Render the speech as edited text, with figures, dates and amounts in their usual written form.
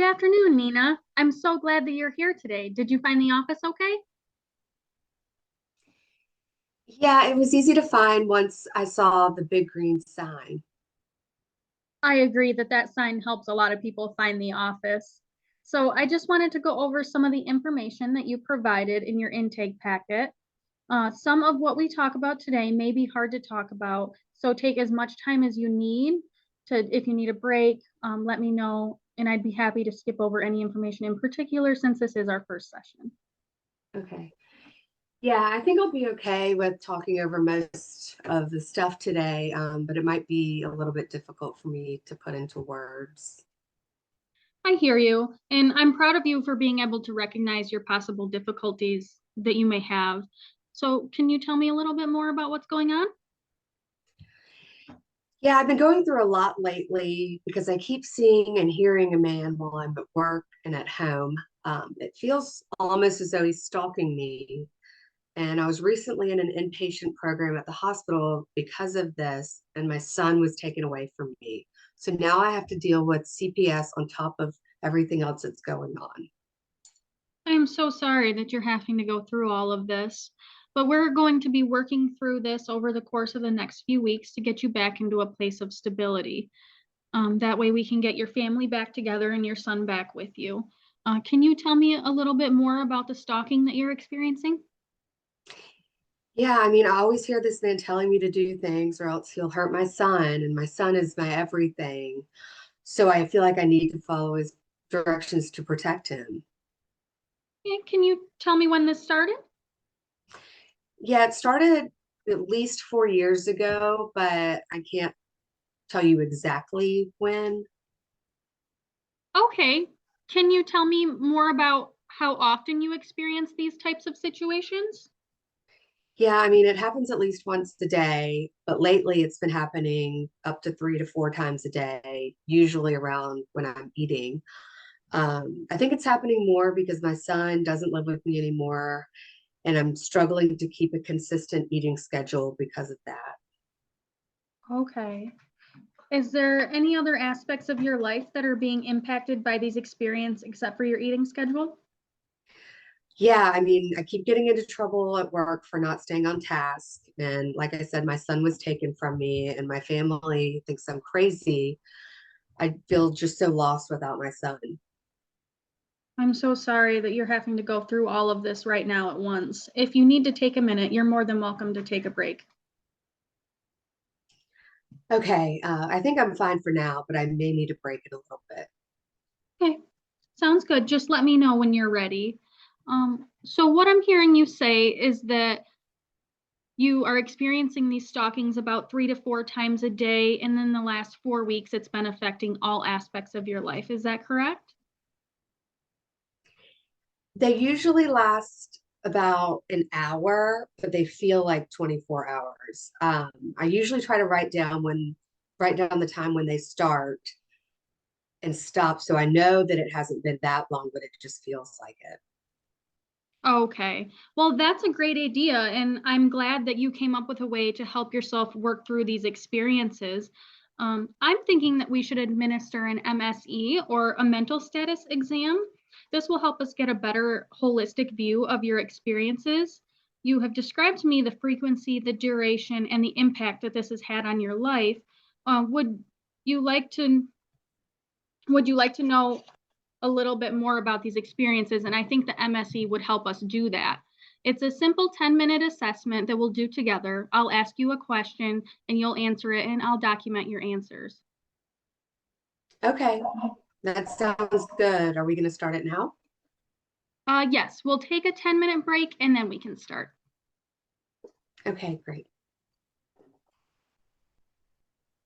Good afternoon, Nina. I'm so glad that you're here today. Did you find the office okay? Yeah, it was easy to find once I saw the big green sign. I agree that that sign helps a lot of people find the office. So I just wanted to go over some of the information that you provided in your intake packet. Some of what we talk about today may be hard to talk about, so take as much time as you need to, if you need a break, let me know, and I'd be happy to skip over any information in particular since this is our first session. Okay. Yeah, I think I'll be okay with talking over most of the stuff today, but it might be a little bit difficult for me to put into words. I hear you, and I'm proud of you for being able to recognize your possible difficulties that you may have. So, can you tell me a little bit more about what's going on? Yeah, I've been going through a lot lately because I keep seeing and hearing a man while I'm at work and at home. It feels almost as though he's stalking me. And I was recently in an inpatient program at the hospital because of this, and my son was taken away from me. So now I have to deal with CPS on top of everything else that's going on. I am so sorry that you're having to go through all of this, but we're going to be working through this over the course of the next few weeks to get you back into a place of stability. That way, we can get your family back together and your son back with you. Can you tell me a little bit more about the stalking that you're experiencing? Yeah, I mean, I always hear this man telling me to do things or else he'll hurt my son, and my son is my everything. So I feel like I need to follow his directions to protect him. And can you tell me when this started? Yeah, it started at least 4 years ago, but I can't tell you exactly when. Okay. Can you tell me more about how often you experience these types of situations? Yeah, I mean, it happens at least once a day, but lately it's been happening up to 3 to 4 times a day, usually around when I'm eating. I think it's happening more because my son doesn't live with me anymore, and I'm struggling to keep a consistent eating schedule because of that. Okay. Is there any other aspects of your life that are being impacted by these experiences except for your eating schedule? Yeah, I mean, I keep getting into trouble at work for not staying on task. And like I said, my son was taken from me, and my family thinks I'm crazy. I feel just so lost without my son. I'm so sorry that you're having to go through all of this right now at once. If you need to take a minute, you're more than welcome to take a break. Okay, I think I'm fine for now, but I may need to break it a little bit. Okay, sounds good. Just let me know when you're ready. So what I'm hearing you say is that you are experiencing these stalkings about 3 to 4 times a day, and then the last 4 weeks, it's been affecting all aspects of your life. Is that correct? They usually last about an hour, but they feel like 24 hours. I usually try to write down the time when they start and stop, so I know that it hasn't been that long, but it just feels like it. Okay. Well, that's a great idea, and I'm glad that you came up with a way to help yourself work through these experiences. I'm thinking that we should administer an MSE or a mental status exam. This will help us get a better holistic view of your experiences. You have described to me the frequency, the duration, and the impact that this has had on your life. You like to would you like to know a little bit more about these experiences? And I think the MSE would help us do that. It's a simple 10-minute assessment that we'll do together. I'll ask you a question and you'll answer it, and I'll document your answers. Okay, that sounds good. Are we going to start it now? Yes, we'll take a 10-minute break and then we can start. Okay, great.